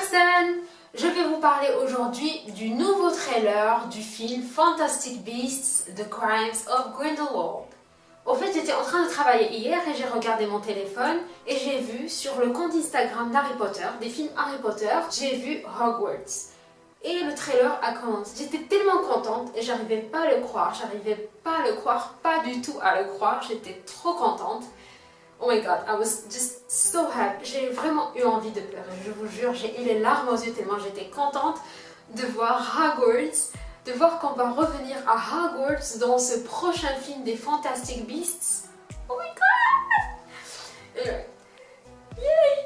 personnes! Je vais vous parler aujourd'hui du nouveau trailer du film Fantastic Beasts: The Crimes of Grindelwald. Au fait, j'étais en train de travailler hier et j'ai regardé mon téléphone et j'ai vu sur le compte Instagram d'Harry Potter, des films Harry Potter, j'ai vu Hogwarts. Et le trailer a commencé. J'étais tellement contente et j'arrivais pas à le croire, pas du tout à le croire, j'étais trop contente. Oh my god, I was just so happy. J'ai vraiment eu envie de pleurer, je vous jure, j'ai eu les larmes aux yeux tellement j'étais contente de voir Hogwarts, de voir qu'on va revenir à Hogwarts dans ce prochain film des Fantastic Beasts. Oh my god! Anyway. Yay!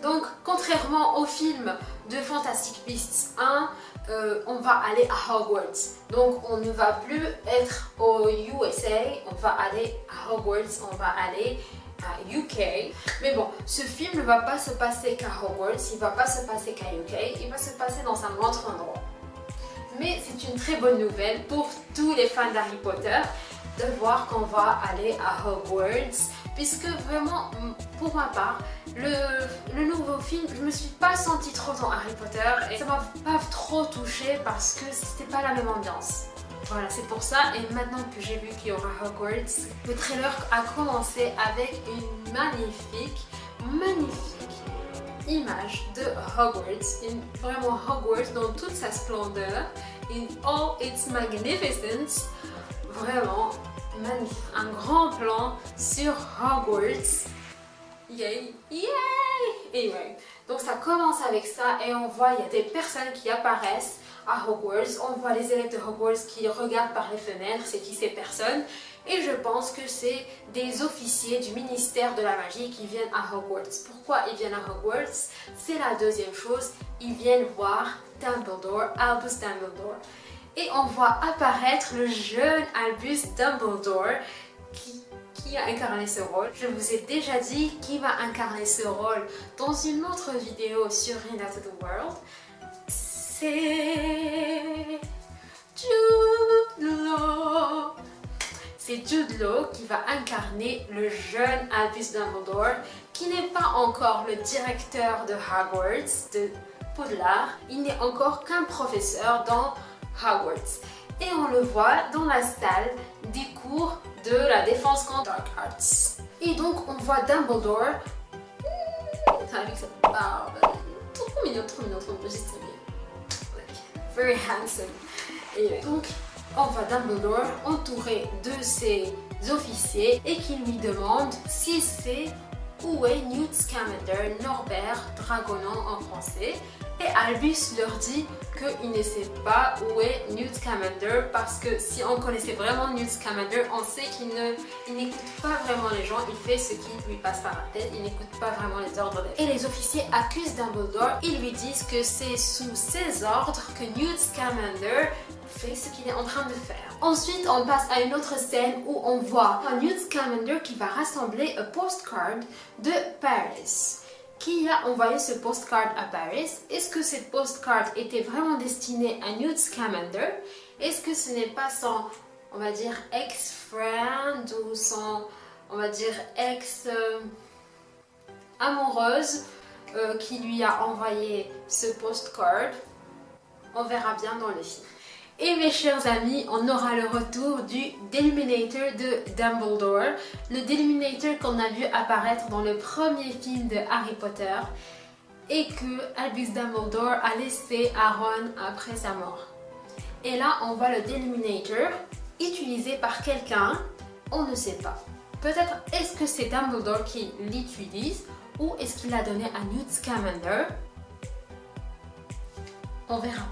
Donc, contrairement au film de Fantastic Beasts 1, on va aller à Hogwarts. Donc, on ne va plus être au USA, on va aller à Hogwarts, on va aller à UK. Mais bon, ce film ne va pas se passer qu'à Hogwarts, il ne va pas se passer qu'à UK, il va se passer dans un autre endroit. Mais c'est une très bonne nouvelle pour tous les fans d'Harry Potter de voir qu'on va aller à Hogwarts, puisque vraiment, pour ma part, le nouveau film, je me suis pas sentie trop dans Harry Potter et ça m'a pas trop touchée parce que c'était pas la même ambiance. Voilà, c'est pour ça. Et maintenant que j'ai vu qu'il y aura Hogwarts, le trailer a commencé avec une magnifique image de Hogwarts, vraiment Hogwarts dans toute sa splendeur, in all its magnificence, vraiment magnifique, un grand plan sur Hogwarts. Yay! Yay! Anyway, donc ça commence avec ça et on voit il y a des personnes qui apparaissent à Hogwarts. On voit les élèves de Hogwarts qui regardent par les fenêtres, c'est qui ces personnes? Et je pense que c'est des officiers du ministère de la magie qui viennent à Hogwarts. Pourquoi ils viennent à Hogwarts? C'est la deuxième chose, ils viennent voir Dumbledore, Albus Dumbledore. Et on voit apparaître le jeune Albus Dumbledore qui a incarné ce rôle. Je vous ai déjà dit qui va incarner ce rôle dans une autre vidéo sur Into the World. C'est Jude Law. C'est Jude Law qui va incarner le jeune Albus Dumbledore, qui n'est pas encore le directeur de Hogwarts, de Poudlard. Il n'est encore qu'un professeur dans Hogwarts. Et on le voit dans la salle des cours de la défense contre Dark Arts. Et donc on voit Dumbledore avec cette barbe, trop mignon, juste très bien. Like, very handsome. Et donc on voit Dumbledore entouré de ses officiers et qui lui demande si c'est où est Newt Scamander, Norbert Dragonon en français. Et Albus leur dit qu'il ne sait pas où est Newt Scamander parce que si on connaissait vraiment Newt Scamander, on sait qu'il n'écoute pas vraiment les gens, il fait ce qui lui passe par la tête, il n'écoute pas vraiment les ordres des gens. Et les officiers accusent Dumbledore, ils lui disent que c'est sous ses ordres que Newt Scamander fait ce qu'il est en train de faire. Ensuite, on passe à une autre scène où on voit Newt Scamander qui va rassembler un postcard de Paris. Qui a envoyé ce postcard à Paris? Est-ce que cette postcard était vraiment destinée à Newt Scamander? Est-ce que ce n'est pas son, on va dire, ex-friend ou son, on va dire, ex-amoureuse qui lui a envoyé ce postcard? On verra bien dans le film. Et mes chers amis, on aura le retour du Deluminator de Dumbledore, le Deluminator qu'on a vu apparaître dans le premier film de Harry Potter et que Albus Dumbledore a laissé à Ron après sa mort. Et là, on voit le Deluminator utilisé par quelqu'un, on ne sait pas. Peut-être est-ce que c'est Dumbledore qui l'utilise ou est-ce qu'il l'a donné à Newt Scamander? On verra.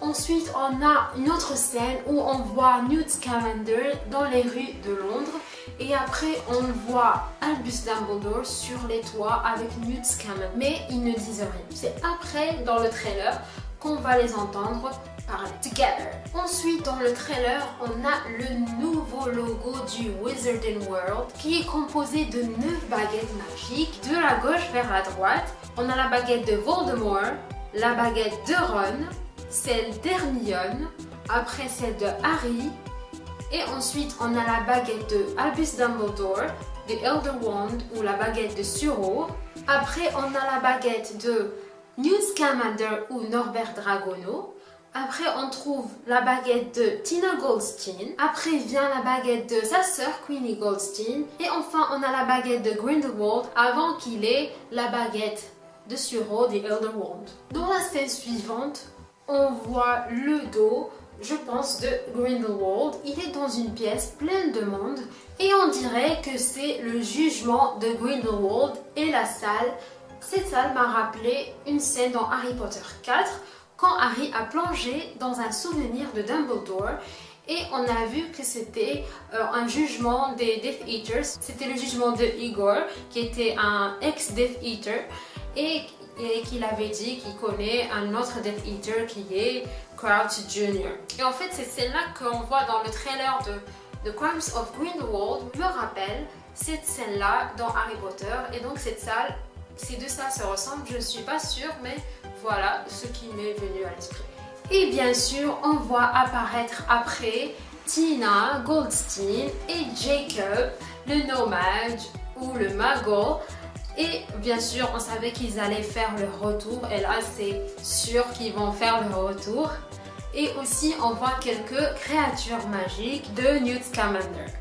Ensuite, on a une autre scène où on voit Newt Scamander dans les rues de Londres et après on voit Albus Dumbledore sur les toits avec Newt Scamander. Mais ils ne disent rien. C'est après, dans le trailer, qu'on va les entendre parler together. Ensuite, dans le trailer, on a le nouveau logo du Wizarding World qui est composé de 9 baguettes magiques. De la gauche vers la droite, on a la baguette de Voldemort, la baguette de Ron, celle d'Hermione, après celle de Harry, et ensuite on a la baguette de Albus Dumbledore, de Elder Wand ou la baguette de Suro, Après, on a la baguette de Newt Scamander ou Norbert Dragono. Après, on trouve la baguette de Tina Goldstein. Après vient la baguette de sa sœur Queenie Goldstein. Et enfin, on a la baguette de Grindelwald avant qu'il ait la baguette de Suro des Elderwald. Dans la scène suivante, on voit le dos, je pense, de Grindelwald. Il est dans une pièce pleine de monde et on dirait que c'est le jugement de Grindelwald et la salle. Cette salle m'a rappelé une scène dans Harry Potter 4 quand Harry a plongé dans un souvenir de Dumbledore et on a vu que c'était un jugement des Death Eaters. C'était le jugement de Igor qui était un ex-Death Eater et qu'il avait dit qu'il connaît un autre Death Eater qui est Crouch Jr. Et en fait, cette scène-là qu'on voit dans le trailer de The Crimes of Grindelwald me rappelle cette scène-là dans Harry Potter. Et donc cette salle, ces deux salles se ressemblent, je ne suis pas sûre, mais voilà ce qui m'est venu à l'esprit. Et bien sûr, on voit apparaître après Tina Goldstein et Jacob, le nomade ou le magot. Et bien sûr, on savait qu'ils allaient faire le retour. Et là, c'est sûr qu'ils vont faire le retour. Et aussi, on voit quelques créatures magiques de Newt Scamander.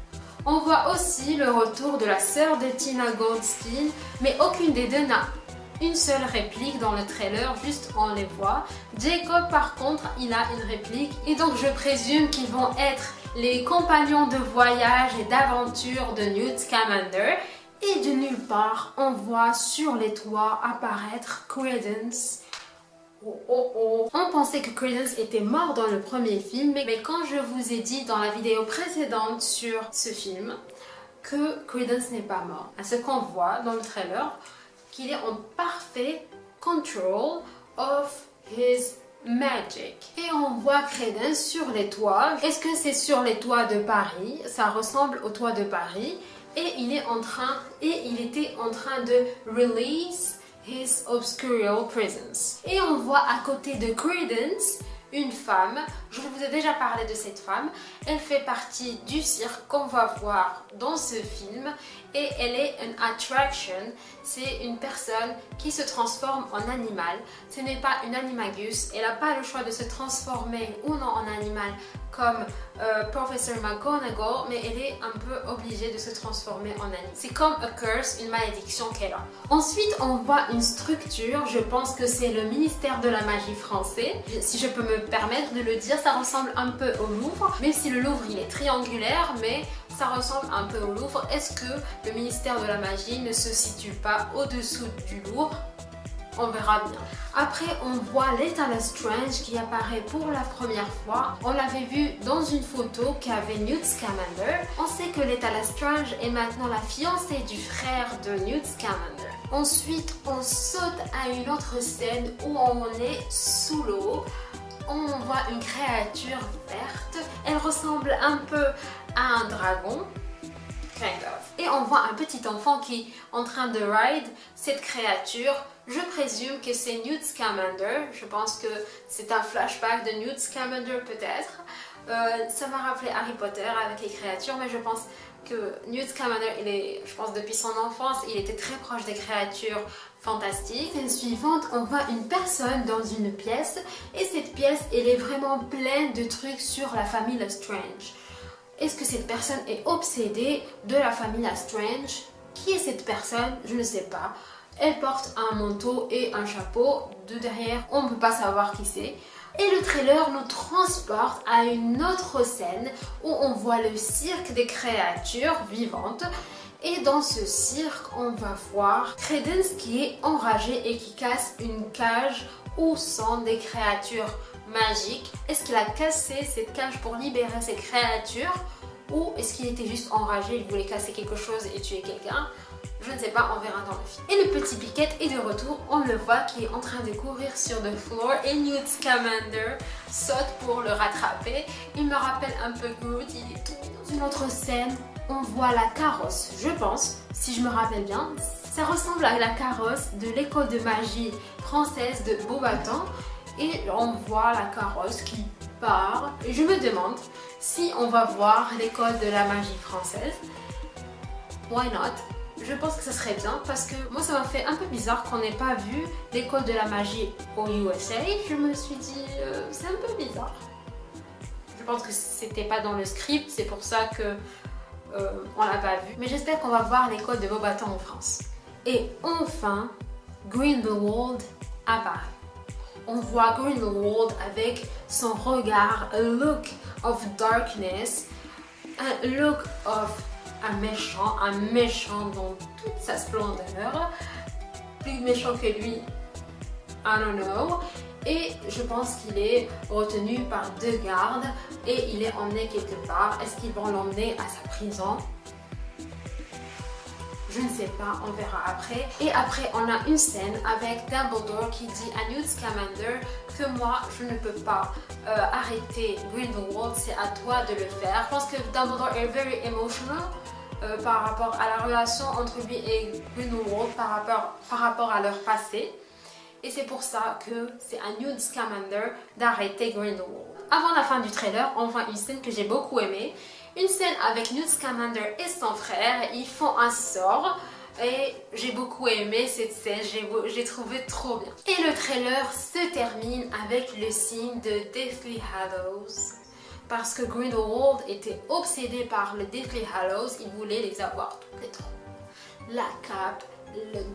On voit aussi le retour de la sœur de Tina Goldstein, mais aucune des deux n'a une seule réplique dans le trailer, juste on les voit. Jacob, par contre, il a une réplique. Et donc, je présume qu'ils vont être les compagnons de voyage et d'aventure de Newt Scamander. Et de nulle part, on voit sur les toits apparaître Credence. On pensait que Credence était mort dans le premier film, mais quand je vous ai dit dans la vidéo précédente sur ce film que Credence n'est pas mort, à ce qu'on voit dans le trailer, qu'il est en parfait control of his magic. Et on voit Credence sur les toits. Est-ce que c'est sur les toits de Paris? Ça ressemble aux toits de Paris. Et il était en train de release his obscurial presence. Et on voit à côté de Credence une femme. Je vous ai déjà parlé de cette femme. Elle fait partie du cirque qu'on va voir dans ce film et elle est une attraction. C'est une personne qui se transforme en animal. Ce n'est pas une animagus. Elle n'a pas le choix de se transformer ou non en animal comme Professor McGonagall, mais elle est un peu obligée de se transformer en animal. C'est comme a curse, une malédiction qu'elle a. Ensuite, on voit une structure. Je pense que c'est le ministère de la magie français. Si je peux me permettre de le dire, ça ressemble un peu au Louvre, même si le Louvre il est triangulaire, mais ça ressemble un peu au Louvre. Est-ce que le ministère de la magie ne se situe pas au-dessous du Louvre? On verra bien. Après, on voit l'État Lestrange qui apparaît pour la première fois. On l'avait vu dans une photo qu'avait Newt Scamander. On sait que l'État Lestrange est maintenant la fiancée du frère de Newt Scamander. Ensuite, on saute à une autre scène où on est sous l'eau. On voit une créature verte. Elle ressemble un peu à un dragon. Kind of. Et on voit un petit enfant qui est en train de ride cette créature. Je présume que c'est Newt Scamander. Je pense que c'est un flashback de Newt Scamander peut-être. Ça m'a rappelé Harry Potter avec les créatures, mais je pense que Newt Scamander, je pense depuis son enfance, il était très proche des créatures fantastiques. Scène suivante, on voit une personne dans une pièce et cette pièce, elle est vraiment pleine de trucs sur la famille Lestrange. Est-ce que cette personne est obsédée de la famille Lestrange? Qui est cette personne? Je ne sais pas. Elle porte un manteau et un chapeau. De derrière, on ne peut pas savoir qui c'est. Et le trailer nous transporte à une autre scène où on voit le cirque des créatures vivantes. Et dans ce cirque, on va voir Credence qui est enragé et qui casse une cage où sont des créatures magiques. Est-ce qu'il a cassé cette cage pour libérer ces créatures ou est-ce qu'il était juste enragé, il voulait casser quelque chose et tuer quelqu'un? Je ne sais pas, on verra dans le film. Et le petit Pickett est de retour, on le voit qui est en train de courir sur le floor et Newt Scamander saute pour le rattraper. Il me rappelle un peu Groot, il est tout dans une autre scène. On voit la carrosse, je pense, si je me rappelle bien. Ça ressemble à la carrosse de l'école de magie française de Beauxbatons. Et on voit la carrosse qui part. Et je me demande si on va voir l'école de la magie française. Why not? je pense que ça serait bien parce que moi ça m'a fait un peu bizarre qu'on n'ait pas vu l'école de la magie aux USA. Je me suis dit c'est un peu bizarre. Je pense que c'était pas dans le script, c'est pour ça que on l'a pas vu. Mais j'espère qu'on va voir l'école de Beauxbatons en France. Et enfin, Grindelwald apparaît. On voit Grindelwald avec son regard, a look of darkness, un look of un méchant dans toute sa splendeur, plus méchant que lui, I don't know. Et je pense qu'il est retenu par 2 gardes et il est emmené quelque part. Est-ce qu'ils vont l'emmener à sa prison? Je ne sais pas, on verra après. Et après, on a une scène avec Dumbledore qui dit à Newt Scamander que moi, je ne peux pas arrêter Grindelwald, c'est à toi de le faire. Je pense que Dumbledore est very emotional par rapport à la relation entre lui et Grindelwald par rapport à leur passé. Et c'est pour ça que c'est à Newt Scamander d'arrêter Grindelwald. Avant la fin du trailer, on voit une scène que j'ai beaucoup aimée. Une scène avec Newt Scamander et son frère. Ils font un sort. Et j'ai beaucoup aimé cette scène, j'ai trouvé trop bien. Et le trailer se termine avec le signe de Deathly Hallows. Parce que Grindelwald était obsédé par le Deathly Hallows, il voulait les avoir toutes les 3. La cape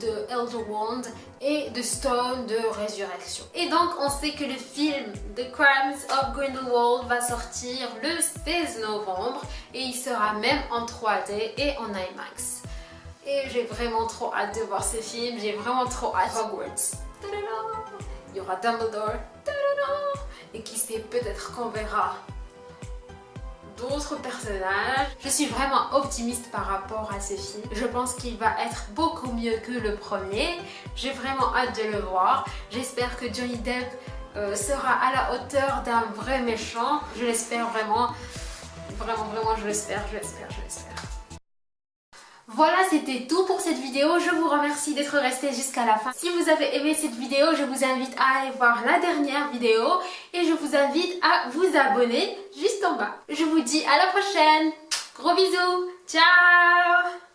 de Elder Wand et de Stone de Résurrection. Et donc on sait que le film The Crimes of Grindelwald va sortir le 16 novembre et il sera même en 3D et en IMAX. Et j'ai vraiment trop hâte de voir ce film, j'ai vraiment trop hâte. Hogwarts. Il y aura Dumbledore. Et qui sait, peut-être qu'on verra d'autres personnages. Je suis vraiment optimiste par rapport à ce film. Je pense qu'il va être beaucoup mieux que le premier. J'ai vraiment hâte de le voir. J'espère que Johnny Depp sera à la hauteur d'un vrai méchant. Je l'espère vraiment. Vraiment, je l'espère. Voilà, c'était tout pour cette vidéo. Je vous remercie d'être resté jusqu'à la fin. Si vous avez aimé cette vidéo, je vous invite à aller voir la dernière vidéo et je vous invite à vous abonner juste en bas. Je vous dis à la prochaine. Gros bisous. Ciao.